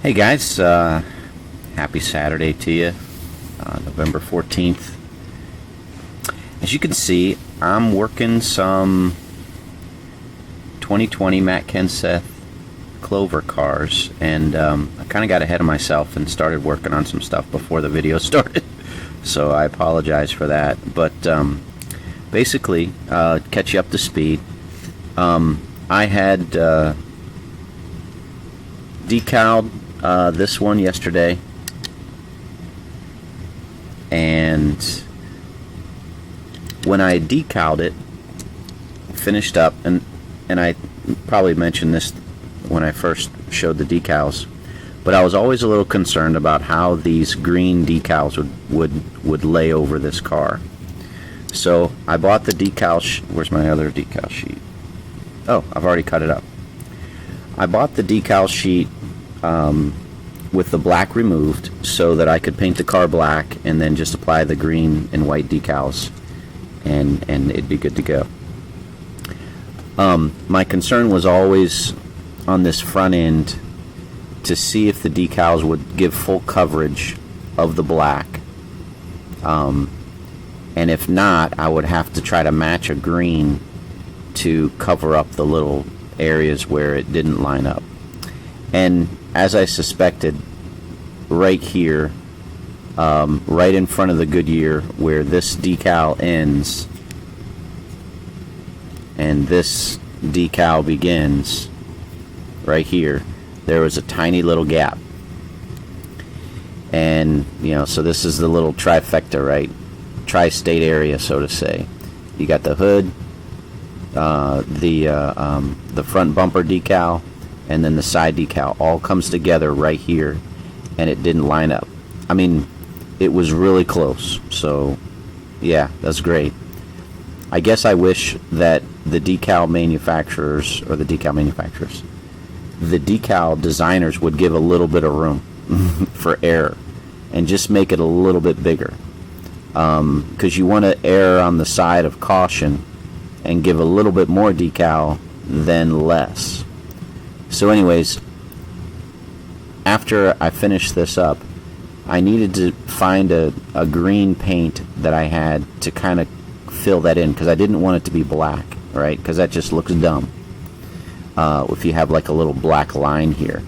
Hey guys, happy Saturday to you, November 14th. As you can see, I'm working some 2020 Matt Kenseth Clover cars, and I kind of got ahead of myself and started working on some stuff before the video started, so I apologize for that. But basically, catch you up to speed, I had decaled this one yesterday, and when I decaled it, finished up, and I probably mentioned this when I first showed the decals, but I was always a little concerned about how these green decals would lay over this car. So I bought the decal where's my other decal sheet? Oh, I've already cut it up. I bought the decal sheet with the black removed so that I could paint the car black and then just apply the green and white decals, and it'd be good to go. My concern was always on this front end to see if the decals would give full coverage of the black, and if not, I would have to try to match a green to cover up the little areas where it didn't line up. And as I suspected, right here, right in front of the Goodyear where this decal ends and this decal begins, right here, there was a tiny little gap. And so this is the little trifecta, right? Tri-state area, so to say. You got the hood, the front bumper decal, and then the side decal all comes together right here, and it didn't line up. I mean, it was really close. So yeah, that's great. I guess I wish that the decal manufacturers, the decal designers would give a little bit of room for error and just make it a little bit bigger, because you want to err on the side of caution and give a little bit more decal than less. So anyways, after I finished this up, I needed to find a green paint that I had to kind of fill that in, because I didn't want it to be black, right? Because that just looks dumb if you have like a little black line here.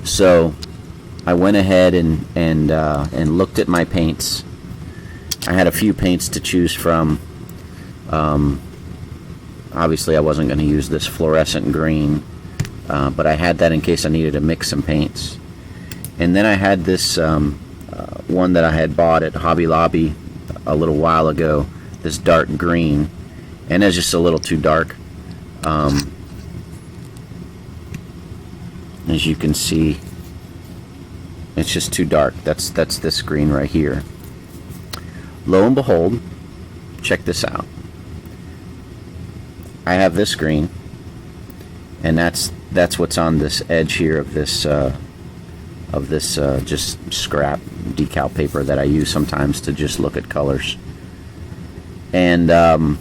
So I went ahead and looked at my paints. I had a few paints to choose from. Obviously I wasn't going to use this fluorescent green, but I had that in case I needed to mix some paints. And then I had this one that I had bought at Hobby Lobby a little while ago, this dark green, and it's just a little too dark. As you can see, it's just too dark. That's this green right here. Lo and behold, check this out. I have this green, and that's what's on this edge here of this just scrap decal paper that I use sometimes to just look at colors. And I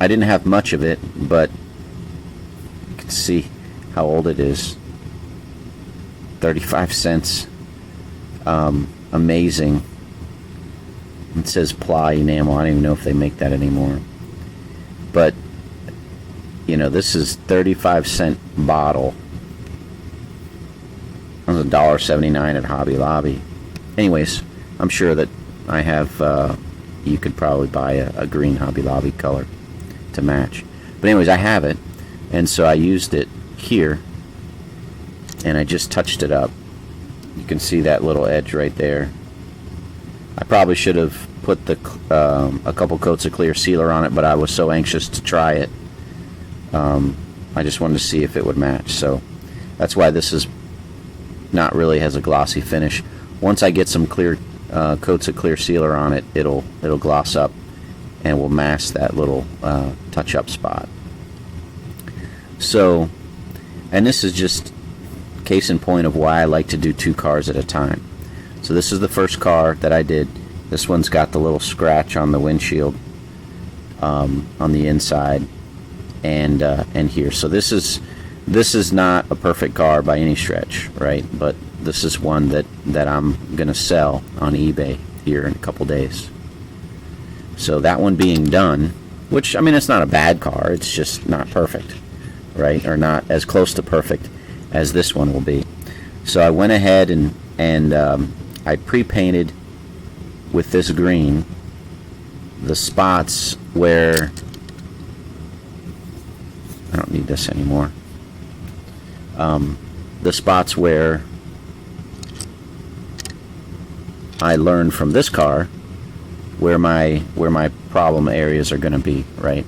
didn't have much of it, but you can see how old it is. 35 cents. Amazing. It says ply enamel. I don't even know if they make that anymore. But this is 35-cent bottle. It was $1.79 at Hobby Lobby. Anyways, I'm sure that I have, you could probably buy a green Hobby Lobby color to match. But anyways, I have it, and so I used it here, and I just touched it up. You can see that little edge right there. I probably should have put a couple coats of clear sealer on it, but I was so anxious to try it. I just wanted to see if it would match. So that's why this is not really has a glossy finish. Once I get some clear coats of clear sealer on it, it'll gloss up and will mask that little touch-up spot. So, and this is just case in point of why I like to do two cars at a time. So this is the first car that I did. This one's got the little scratch on the windshield on the inside, and here. So this is this is not a perfect car by any stretch, right? But this is one that I'm going to sell on eBay here in a couple days. So that one being done, which, I mean, it's not a bad car. It's just not perfect, right? Or not as close to perfect as this one will be. So I went ahead and I pre-painted with this green the spots where, I don't need this anymore, the spots where I learned from this car where my problem areas are going to be, right?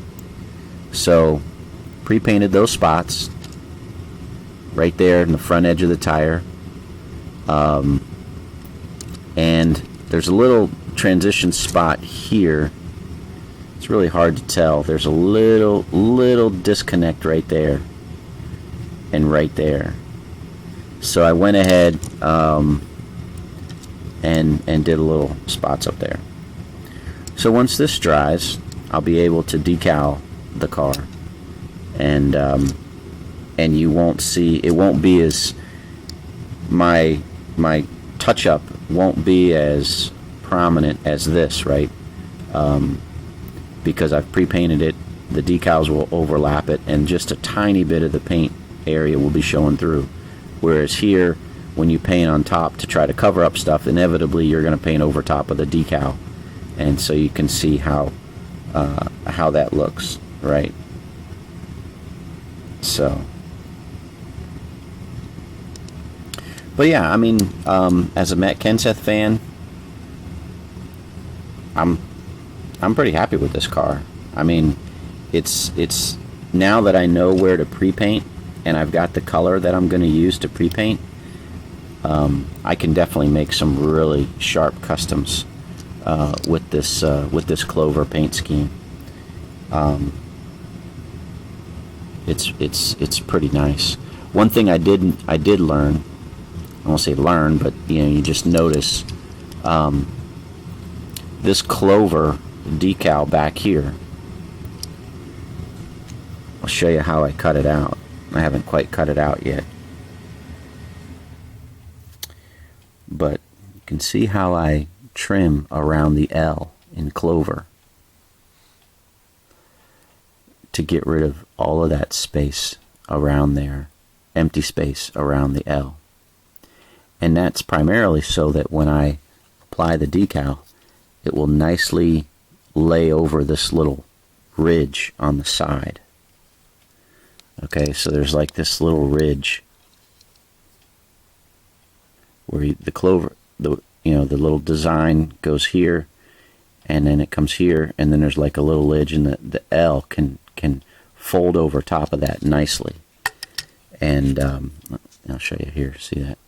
So pre-painted those spots right there in the front edge of the tire, and there's a little transition spot here. It's really hard to tell. There's a little disconnect right there and right there. So I went ahead and did a little spots up there. So once this dries, I'll be able to decal the car, and you won't see, it won't be as, my touch-up won't be as prominent as this, right? Because I've pre-painted it, the decals will overlap it, and just a tiny bit of the paint area will be showing through. Whereas here, when you paint on top to try to cover up stuff, inevitably you're going to paint over top of the decal, and so you can see how that looks, right? So, but yeah, I mean, as a Kenseth fan, I'm pretty happy with this car. I mean, it's now that I know where to pre-paint and I've got the color that I'm going to use to pre-paint, I can definitely make some really sharp customs with this Clover paint scheme. It's pretty nice. One thing I did learn, I won't say learn, but you just notice this Clover decal back here. I'll show you how I cut it out. I haven't quite cut it out yet, but you can see how I trim around the L in Clover to get rid of all of that space around there, empty space around the L. And that's primarily so that when I apply the decal, it will nicely lay over this little ridge on the side. Okay, so there's like this little ridge where the Clover, the little design goes here, and then it comes here, and then there's like a little ridge, and the L can fold over top of that nicely. And I'll show you here. See that?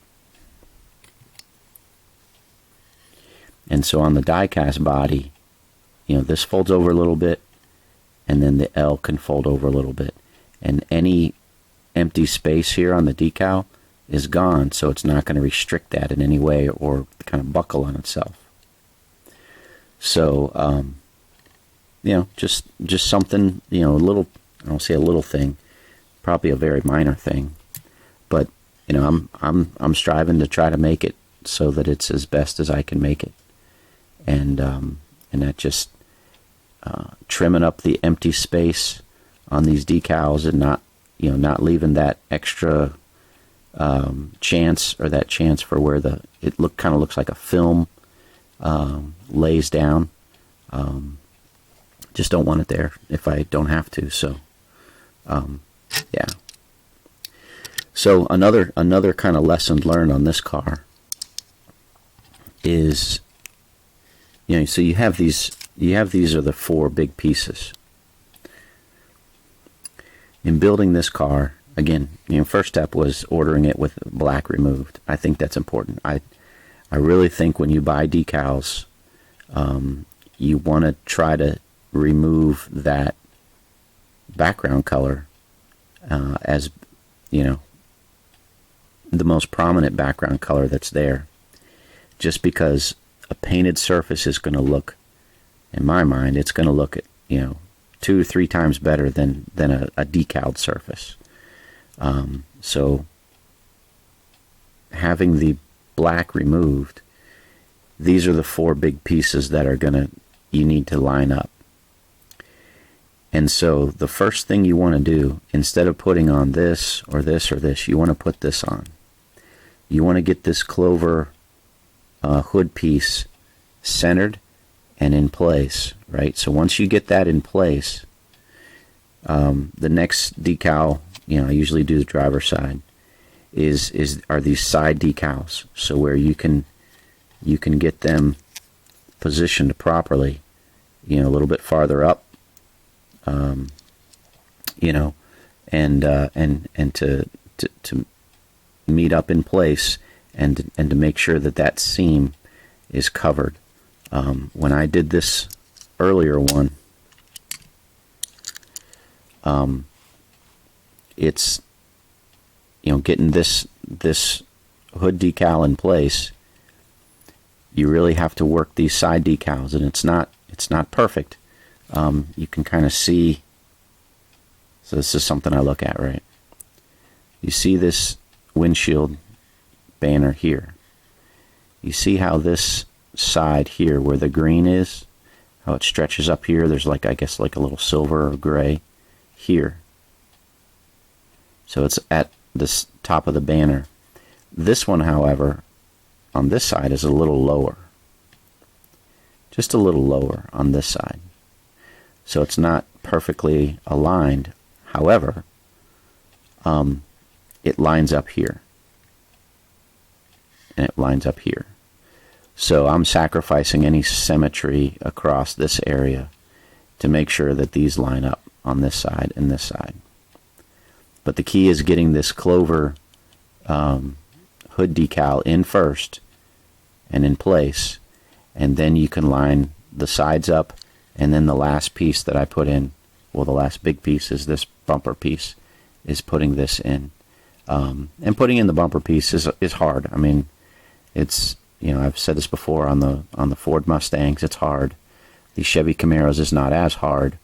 And so on the diecast body, this folds over a little bit, and then the L can fold over a little bit. And any empty space here on the decal is gone, so it's not going to restrict that in any way or kind of buckle on itself. So, just something, a little, I don't say a little thing, probably a very minor thing, but I'm striving to try to make it so that it's as best as I can make it, and that just trimming up the empty space on these decals and not leaving that extra chance, or that chance for where it kind of looks like a film lays down. Just don't want it there if I don't have to. So yeah. So another kind of lesson learned on this car is, so you have these are the four big pieces. In building this car, again, first step was ordering it with black removed. I think that's important. I really think when you buy decals, you want to try to remove that background color as, the most prominent background color that's there. Just because a painted surface is going to look, in my mind, it's going to look, 2 or 3 times better than a decaled surface. So having the black removed, these are the 4 big pieces that are you need to line up. And so the first thing you want to do, instead of putting on this or this or this, you want to put this on. You want to get this Clover hood piece centered and in place, right? So once you get that in place, the next decal, I usually do the driver's side, are these side decals. So where you can get them positioned properly, a little bit farther up, and to meet up in place, and to make sure that seam is covered. When I did this earlier one, it's getting this hood decal in place. You really have to work these side decals, and it's not perfect. You can kind of see. So this is something I look at, right? You see this windshield banner here. You see how this side here, where the green is, how it stretches up here. There's I guess a little silver or gray here. So it's at the top of the banner. This one, however, on this side is a little lower. Just a little lower on this side. So it's not perfectly aligned. However, it lines up here. And it lines up here. So I'm sacrificing any symmetry across this area to make sure that these line up on this side and this side. But the key is getting this Clover hood decal in first and in place, and then you can line the sides up, and then the last piece that I put in, well, the last big piece is this bumper piece, is putting this in. And putting in the bumper piece is hard. I mean, it's, I've said this before on the Ford Mustangs, it's hard. The Chevy Camaros is not as hard,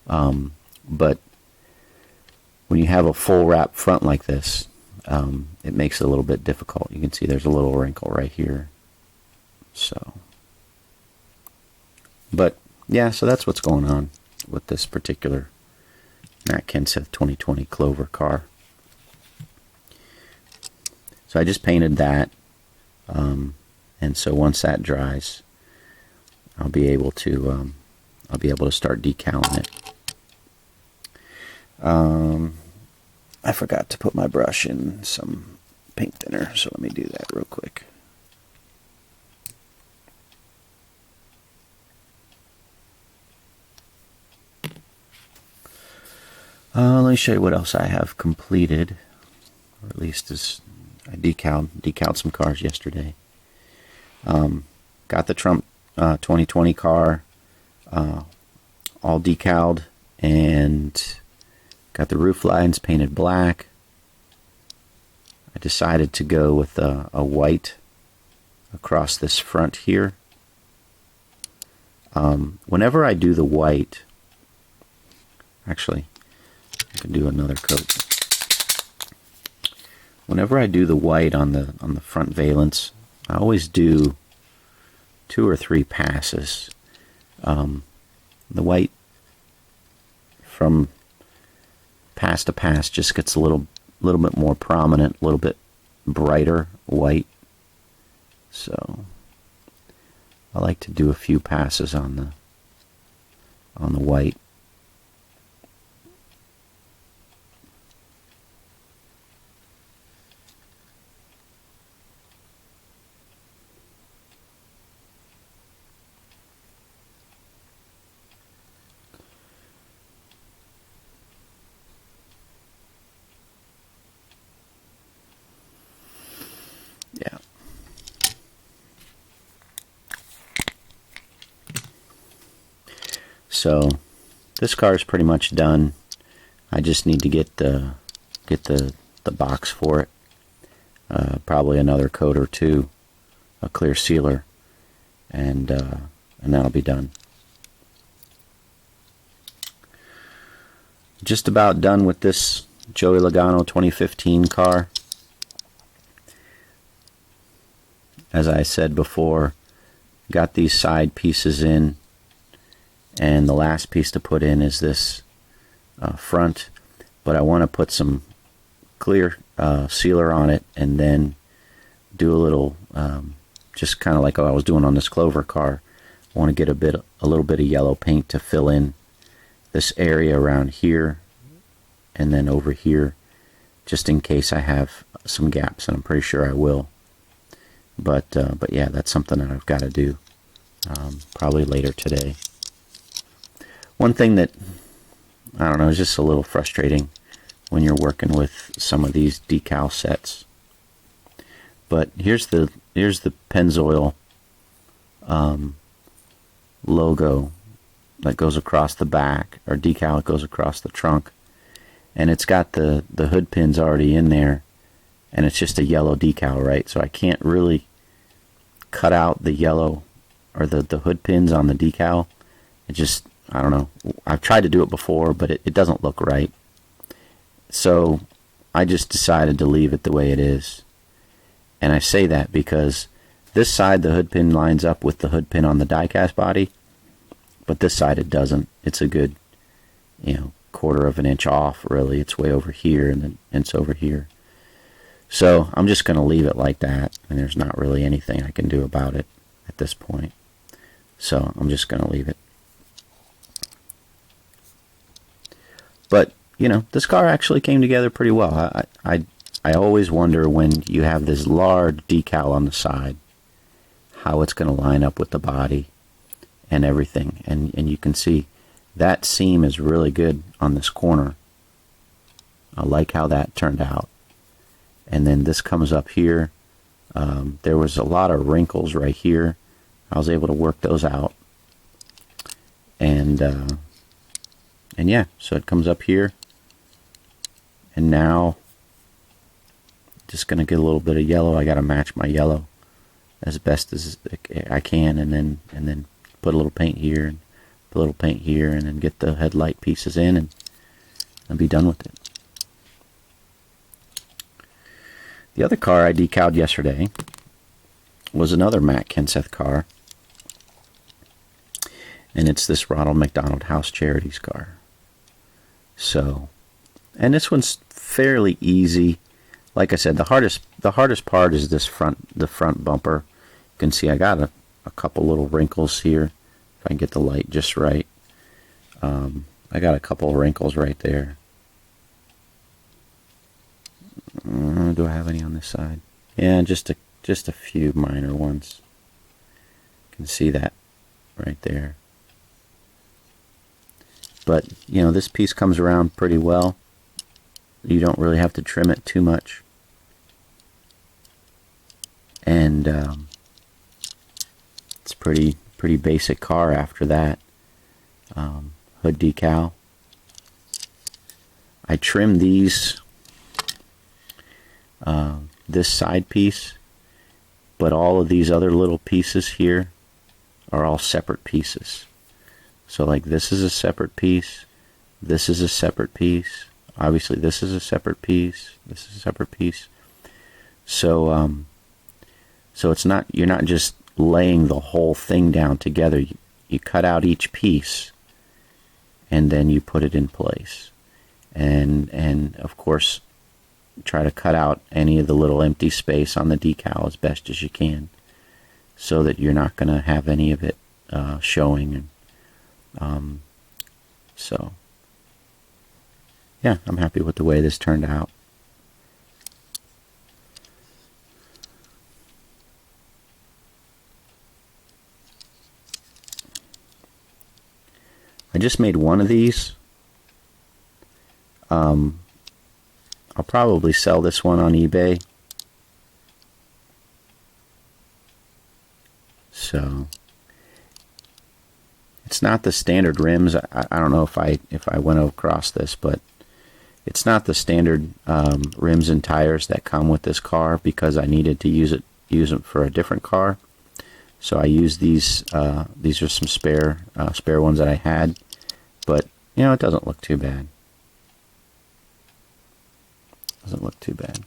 but when you have a full wrap front like this, it makes it a little bit difficult. You can see there's a little wrinkle right here. So, but yeah, so that's what's going on with this particular Matt Kenseth 2020 Clover car. So I just painted that, and so once that dries, I'll be able to start decaling it. I forgot to put my brush in some paint thinner, so let me do that real quick. Let me show you what else I have completed, or at least as I decaled some cars yesterday. Got the Trump 2020 car all decaled, and got the roof lines painted black. I decided to go with a white across this front here. Whenever I do the white, actually, I can do another coat. Whenever I do the white on the front valence, I always do 2 or 3 passes. The white from pass to pass just gets a little bit more prominent, a little bit brighter white. So I like to do a few passes on the white. Yeah. So this car is pretty much done. I just need to get the box for it. Probably another coat or two, a clear sealer, and that'll be done. Just about done with this Joey Logano 2015 car. As I said before, got these side pieces in, and the last piece to put in is this front, but I want to put some clear sealer on it and then do a little just kind of like I was doing on this Clover car. I want to get a little bit of yellow paint to fill in this area around here and then over here, just in case I have some gaps, and I'm pretty sure I will. But yeah, that's something that I've got to do probably later today. One thing that, I don't know, is just a little frustrating when you're working with some of these decal sets. But here's the Pennzoil logo that goes across the back, or decal that goes across the trunk, and it's got the hood pins already in there, and it's just a yellow decal, right? So I can't really cut out the yellow or the hood pins on the decal. It just, I don't know, I've tried to do it before, but it doesn't look right. So I just decided to leave it the way it is. And I say that because this side the hood pin lines up with the hood pin on the diecast body, but this side it doesn't. It's a good, quarter of an inch off, really. It's way over here, and then it's over here. So I'm just going to leave it like that, and there's not really anything I can do about it at this point. So I'm just going to leave it. But, this car actually came together pretty well. I always wonder when you have this large decal on the side, how it's going to line up with the body and everything. And you can see that seam is really good on this corner. I like how that turned out. And then this comes up here. There was a lot of wrinkles right here. I was able to work those out. And yeah, so it comes up here. And now, just going to get a little bit of yellow. I got to match my yellow as best as I can, and then put a little paint here, and put a little paint here, and then get the headlight pieces in, and be done with it. The other car I decaled yesterday was another Matt Kenseth car, and it's this Ronald McDonald House Charities car. So, and this one's fairly easy. Like I said, the hardest part is the front bumper. You can see I got a couple little wrinkles here. If I can get the light just right, I got a couple of wrinkles right there. Do I have any on this side? Yeah, just a few minor ones. You can see that right there. But this piece comes around pretty well. You don't really have to trim it too much. And it's pretty basic car after that. Hood decal. I trimmed these, this side piece, but all of these other little pieces here are all separate pieces. So like this is a separate piece, this is a separate piece, obviously this is a separate piece, this is a separate piece. So so it's not, you're not just laying the whole thing down together. You cut out each piece and then you put it in place. And of course try to cut out any of the little empty space on the decal as best as you can, so that you're not going to have any of it showing. And so yeah, I'm happy with the way this turned out. I just made one of these. I'll probably sell this one on eBay. So it's not the standard rims. I don't know if I went across this, but it's not the standard rims and tires that come with this car, because I needed to use them for a different car. So I used these. These are some spare ones that I had, but it doesn't look too bad. Doesn't look too bad.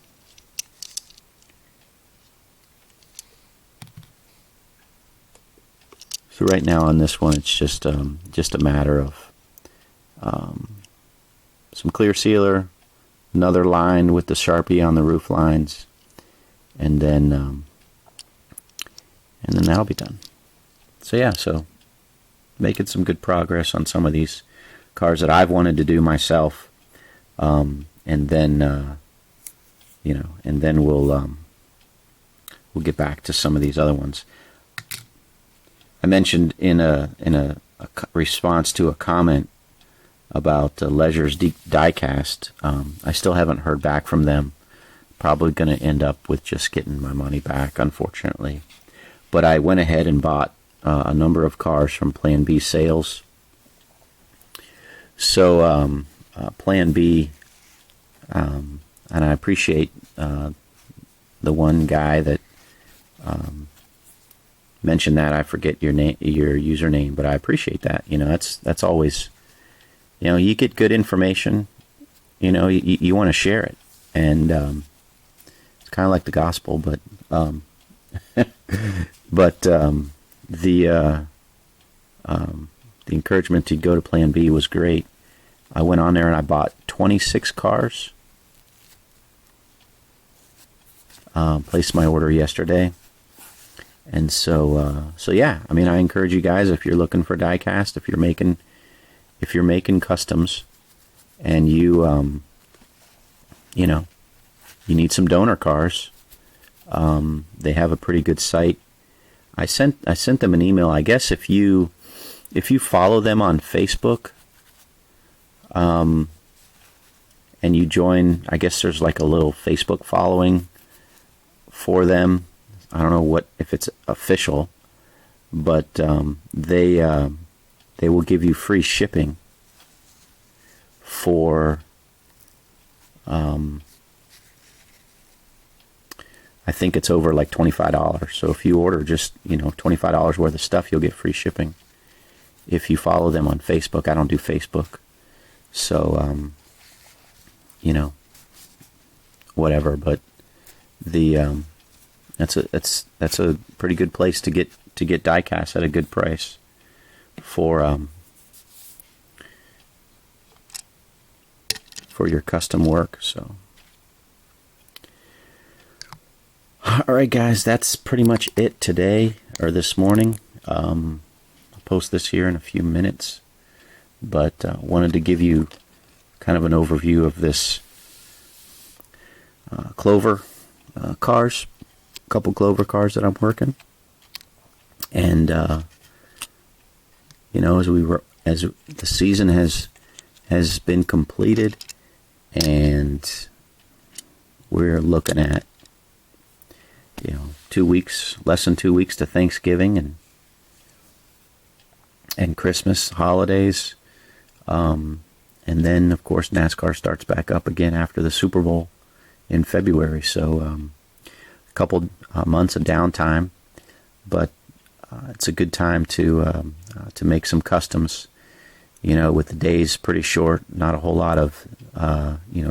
So right now on this one, it's just a matter of some clear sealer, another line with the Sharpie on the roof lines, and then that'll be done. So yeah, so making some good progress on some of these cars that I've wanted to do myself, and then and then we'll get back to some of these other ones. I mentioned in a response to a comment about Leisure's diecast. I still haven't heard back from them. Probably going to end up with just getting my money back, unfortunately. But I went ahead and bought a number of cars from Plan B Sales. So Plan B, and I appreciate the one guy that mentioned that. I forget your name, your username, but I appreciate that. That's always, you get good information. You want to share it, and it's kind of like the gospel, but the encouragement to go to Plan B was great. I went on there and I bought 26 cars. Placed my order yesterday. And so yeah, I mean, I encourage you guys, if you're looking for diecast, if you're making customs, and you need some donor cars, they have a pretty good site. I sent them an email. I guess if you follow them on Facebook, and you join, I guess there's like a little Facebook following for them. I don't know if it's official, but they will give you free shipping for I think it's over like $25. So if you order just $25 worth of stuff, you'll get free shipping if you follow them on Facebook. I don't do Facebook, so whatever. But the that's a pretty good place to get diecast at a good price for your custom work. So all right, guys, that's pretty much it today, or this morning. I'll post this here in a few minutes, but wanted to give you kind of an overview of this Clover cars. Couple Clover cars that I'm working, and as the season has been completed, and we're looking at 2 weeks, less than 2 weeks to Thanksgiving and Christmas holidays, and then of course NASCAR starts back up again after the Super Bowl in February. So couple months of downtime, but it's a good time to make some customs. With the days pretty short, not a whole lot of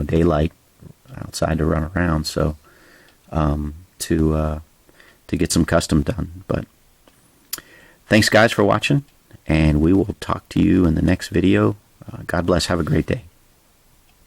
daylight outside to run around, so to get some custom done. But thanks, guys, for watching, and we will talk to you in the next video. God bless. Have a great day.